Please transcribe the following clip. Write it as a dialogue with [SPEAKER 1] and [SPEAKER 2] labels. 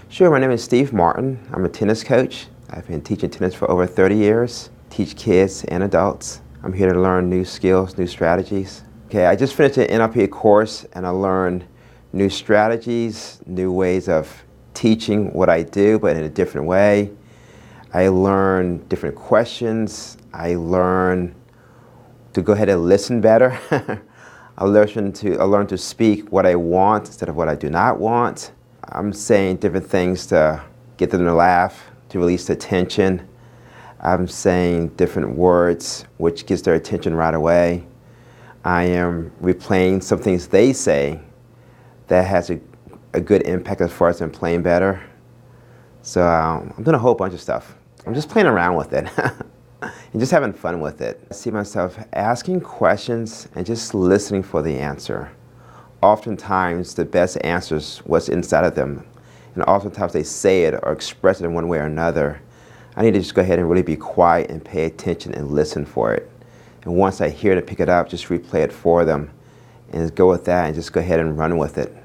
[SPEAKER 1] Sure, my name is Steve Martin. I'm a tennis coach. I've been teaching tennis for over 30 years. Teach kids and adults. I'm here to learn new skills, new strategies. Okay, I just finished an NLP course and I learned new strategies, new ways of teaching what I do, but in a different way. I learned different questions. I learned to go ahead and listen better. I learned to speak what I want instead of what I do not want. I'm saying different things to get them to laugh, to release the tension. I'm saying different words which gets their attention right away. I am replaying some things they say that has a good impact as far as them playing better. So I'm doing a whole bunch of stuff. I'm just playing around with it and just having fun with it. I see myself asking questions and just listening for the answer. Oftentimes the best answer is what's inside of them, and oftentimes they say it or express it in one way or another. I need to just go ahead and really be quiet and pay attention and listen for it. And once I hear it and pick it up, just replay it for them and go with that and just go ahead and run with it.